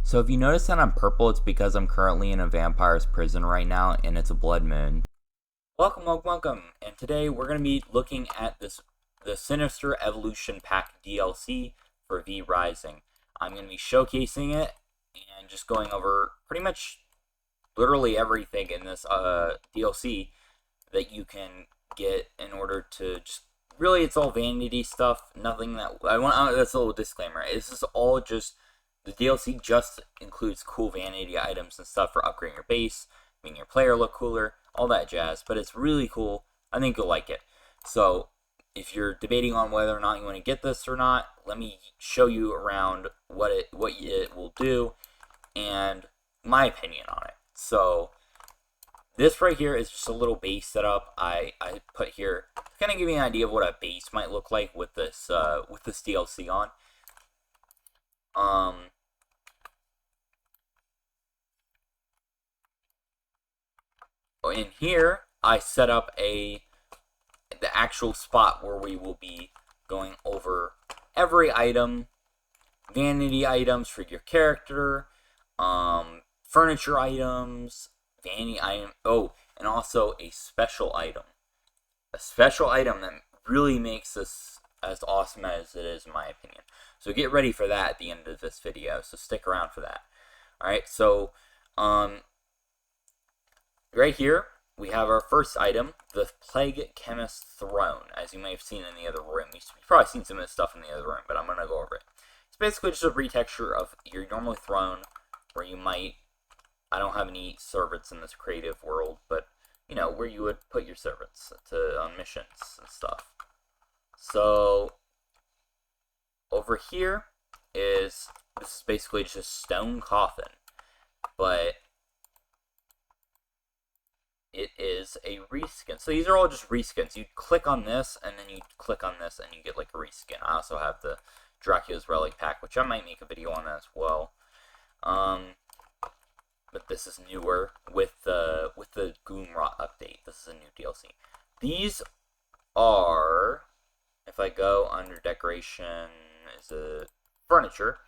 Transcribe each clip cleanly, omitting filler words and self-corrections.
So if you notice that I'm purple, it's because I'm currently in a vampire's prison right now, and it's a blood moon. Welcome. And today we're going to be looking at the Sinister Evolution Pack DLC for VRising. I'm going to be showcasing it and just going over pretty much literally everything in this DLC that you can get in order to just really, it's all vanity stuff. Nothing that I want. That's a little disclaimer. This is all just the DLC just includes cool vanity items and stuff for upgrading your base, making your player look cooler, all that jazz. But it's really cool. I think you'll like it. So if you're debating on whether or not you want to get this or not, let me show you around what it will do and my opinion on it. So this right here is just a little base setup I put here to kind of give you an idea of what a base might look like with this DLC on. In here, I set up the actual spot where we will be going over every item, vanity items for your character, furniture items, vanity item. Oh, and also a special item that really makes this as awesome as it is, in my opinion. So get ready for that at the end of this video. So stick around for that. All right. So right here, we have our first item, the Plague Chemist Throne, as you may have seen in the other room. You've probably seen some of this stuff in the other room, but I'm going to go over it. It's basically just a retexture of your normal throne, where you might, I don't have any servants in this creative world, but, you know, where you would put your servants on missions and stuff. So, over here this is basically just a stone coffin, but it is a reskin. So these are all just reskins. You click on this, and then you click on this, and you get like a reskin. I also have the Dracula's Relic pack, which I might make a video on as well. But this is newer with the Gloomrot update. This is a new DLC. These are, if I go under decoration, is a furniture,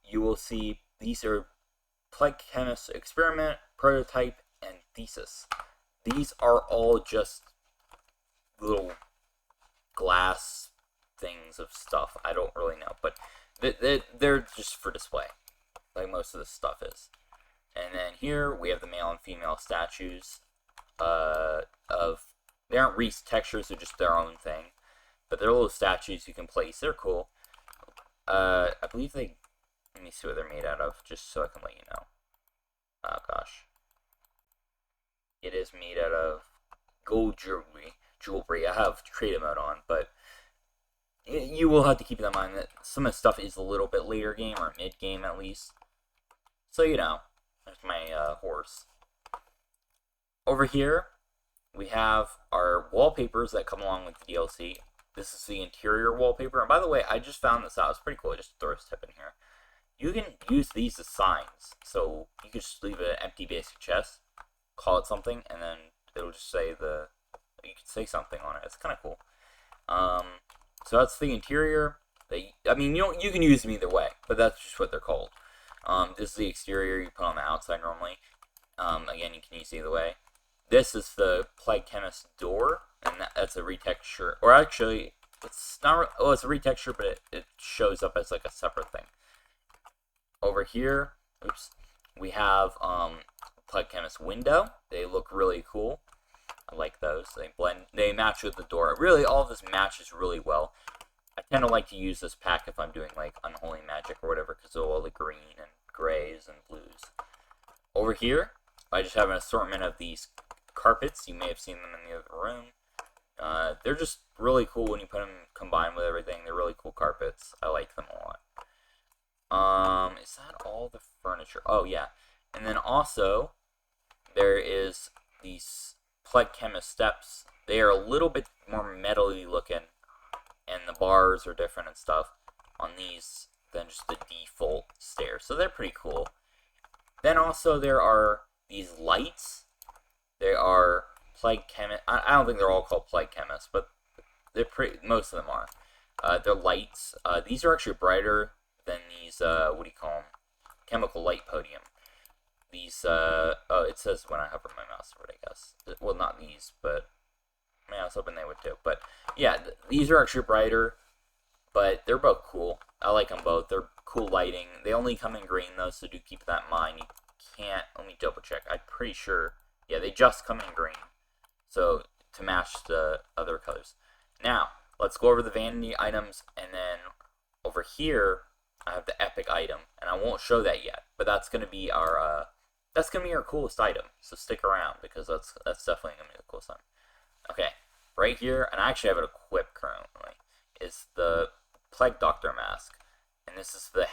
you will see these are Plague Chemist Experiment, Prototype, and Thesis. These are all just little glass things of stuff. I don't really know, but they're just for display, like most of this stuff is. And then here we have the male and female statues they aren't retextures, they're just their own thing, but they're little statues you can place. They're cool. I believe let me see what they're made out of, just so I can let you know. Oh gosh. It is made out of gold jewelry. I have creative mode on, but you will have to keep in mind that some of the stuff is a little bit later game, or mid game at least. So, you know, there's my horse. Over here, we have our wallpapers that come along with the DLC. This is the interior wallpaper. And by the way, I just found this out. It's pretty cool. Just throw a tip in here. You can use these as signs. So you can just leave an empty basic chest, call it something, and then it'll just say you can say something on it. It's kind of cool. So that's the interior. I mean, you can use them either way, but that's just what they're called. This is the exterior you put on the outside normally. Again, you can use either way. This is the Plague Chemist door, and that's a retexture. Or actually, it's not. Oh, it's a retexture, but it shows up as like a separate thing. Over here, oops, we have Plague Chemist window. They look really cool. I like those. They match with the door. Really, all of this matches really well. I tend to like to use this pack if I'm doing like unholy magic or whatever, because of all the green and grays and blues. Over here, I just have an assortment of these carpets. You may have seen them in the other room. They're just really cool when you put them combined with everything. They're really cool carpets. I like them a lot. Is that all the furniture? Oh yeah. And then also, there is these Plague Chemist steps. They are a little bit more metally looking, and the bars are different and stuff on these than just the default stairs. So they're pretty cool. Then also there are these lights. They are Plague Chemist. I don't think they're all called Plague Chemists, but most of them are. They're lights. These are actually brighter than these, what do you call them? chemical light podium. These, oh, it says when I hover my mouse over it, I guess. Well, not these, but, I mean, I was hoping they would too. But, yeah, these are actually brighter, but they're both cool. I like them both. They're cool lighting. They only come in green, though, so do keep that in mind. You can't, let me double check. I'm pretty sure, yeah, they just come in green. So, to match the other colors. Now, let's go over the vanity items, and then over here, I have the epic item, and I won't show that yet, but that's gonna be our coolest item. So stick around because that's definitely gonna be the coolest item. Okay, right here, and I actually have it equipped currently, is the Plague Doctor mask, and this is the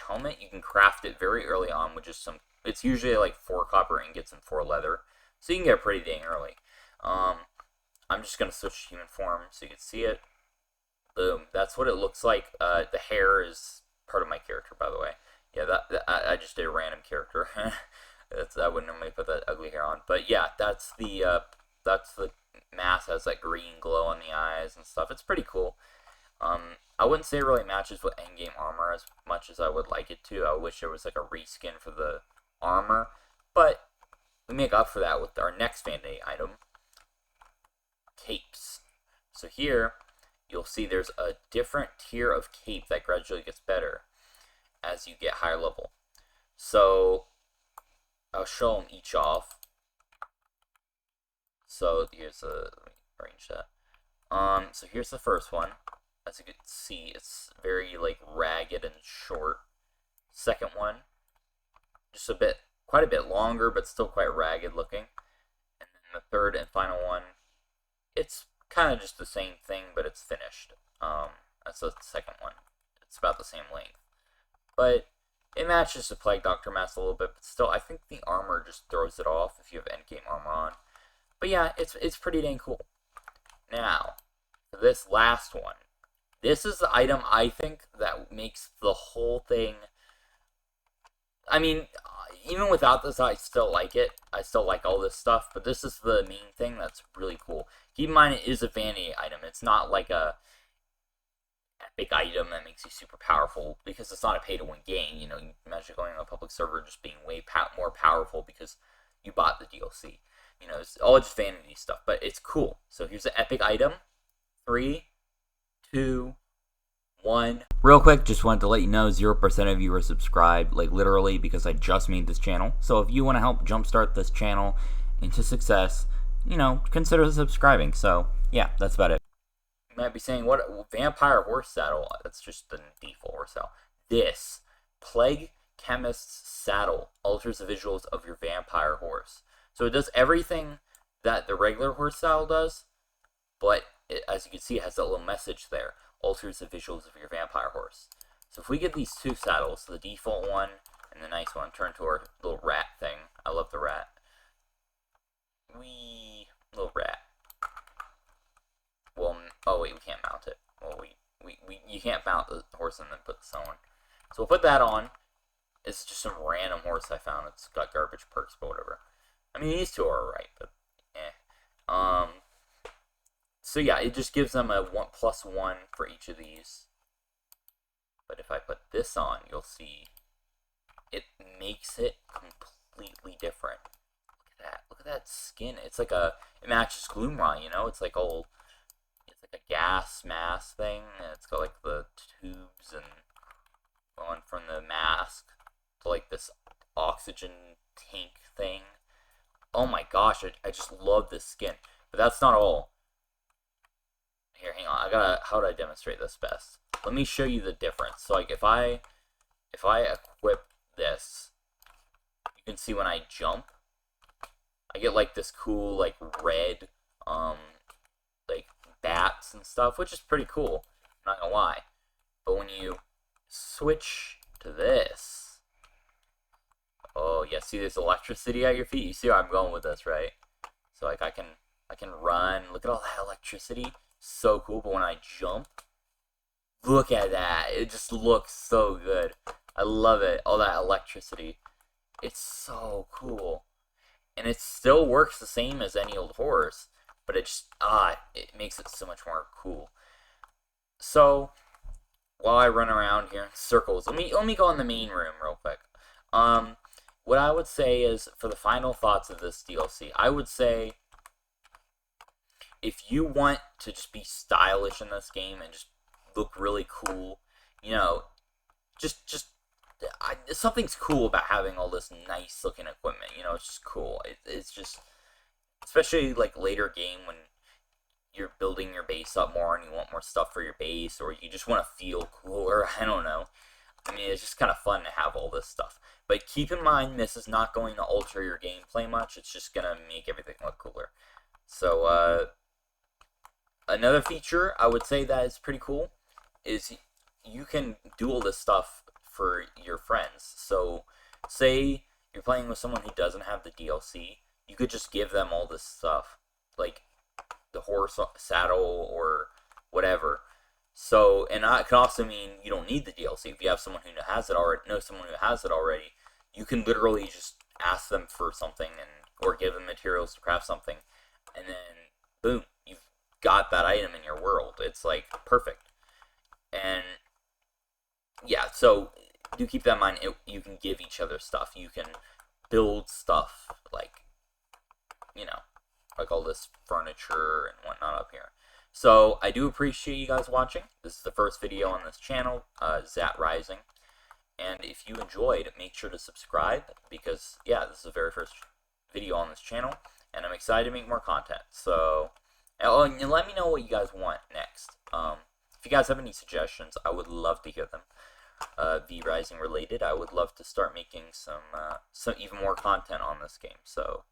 helmet. You can craft it very early on, which is it's usually like 4 copper ingots and 4 leather, so you can get it pretty dang early. I'm just gonna switch to human form so you can see it. Boom, that's what it looks like. The hair is part of my character, by the way. Yeah, I just did a random character. I wouldn't normally put that ugly hair on, but yeah, that's the mask. Has that green glow on the eyes and stuff. It's pretty cool. I wouldn't say it really matches with endgame armor as much as I would like it to. I wish there was like a reskin for the armor, but we make up for that with our next vanity item, capes. So here, you'll see there's a different tier of cape that gradually gets better as you get higher level. So I'll show them each off. So here's let me arrange that. So here's the first one. As you can see, it's very like ragged and short. Second one, just quite a bit longer, but still quite ragged looking. And then the third and final one, it's kind of just the same thing, but it's finished. That's the second one. It's about the same length, but it matches the Plague Doctor mask a little bit. But still, I think the armor just throws it off if you have endgame armor on. But yeah, it's pretty dang cool. Now, for this last one, this is the item I think that makes the whole thing. I mean, even without this, I still like it. I still like all this stuff, but this is the main thing that's really cool. Keep in mind, it is a vanity item. It's not like a epic item that makes you super powerful, because it's not a pay-to-win game. You know, you imagine going on a public server just being way more powerful because you bought the DLC. You know, it's all just vanity stuff, but it's cool. So here's the epic item. 3, 2, 1. Real quick, just wanted to let you know 0% of you are subscribed, like literally, because I just made this channel. So if you want to help jumpstart this channel into success, you know, consider subscribing. So yeah, that's about it. You might be saying, what vampire horse saddle? That's just the default horse saddle. This Plague Chemist's saddle alters the visuals of your vampire horse. So it does everything that the regular horse saddle does, but as you can see, it has that little message there. Alters the visuals of your vampire horse. So if we get these 2 saddles, the default one and the nice one, turn to our little rat thing. I love the rat. Little rat. Well, oh wait, we can't mount it. Well, you can't mount the horse and then put this on. So we'll put that on. It's just some random horse I found. It's got garbage perks, but whatever. I mean, these 2 are alright, but eh. So yeah, it just gives them a +1 for each of these. But if I put this on, you'll see it makes it completely different. Look at that. Look at that skin. It's like it matches Gloomrot, you know? It's like it's like a gas mask thing. And it's got like the tubes and going from the mask to like this oxygen tank thing. Oh my gosh, I just love this skin. But that's not all. Here, hang on. How do I demonstrate this best? Let me show you the difference. So like if I equip this, you can see when I jump, I get like this cool like red like bats and stuff, which is pretty cool. I'm not gonna lie. But when you switch to this, oh yeah, see this electricity at your feet? You see where I'm going with this, right? So like I can run. Look at all that electricity. So cool. But when I jump, look at that. It just looks so good. I love it. All that electricity. It's so cool. And it still works the same as any old horse, but it just it makes it so much more cool. So while I run around here in circles, let me go in the main room real quick. What I would say is, for the final thoughts of this DLC, I would say if you want to just be stylish in this game and just look really cool, you know, something's cool about having all this nice looking equipment. You know, it's just cool. It's just, especially like later game when you're building your base up more and you want more stuff for your base, or you just want to feel cooler. I don't know. I mean, it's just kind of fun to have all this stuff. But keep in mind, this is not going to alter your gameplay much. It's just going to make everything look cooler. So, another feature I would say that is pretty cool is you can do all this stuff for your friends. So, say you're playing with someone who doesn't have the DLC, you could just give them all this stuff, like the horse saddle or whatever. So, and that can also mean you don't need the DLC. If you have someone who has it already, you can literally just ask them for something or give them materials to craft something, and then boom, you've got that item in your world. It's like perfect. And yeah, so do keep that in mind. You can give each other stuff. You can build stuff like, like all this furniture and whatnot up here. So I do appreciate you guys watching. This is the first video on this channel, VRising. And if you enjoyed, make sure to subscribe, because yeah, this is the very first video on this channel, and I'm excited to make more content. So, and let me know what you guys want next. If you guys have any suggestions, I would love to hear them. VRising related, I would love to start making some even more content on this game. So,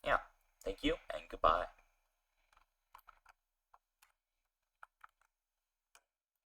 yeah, thank you and goodbye.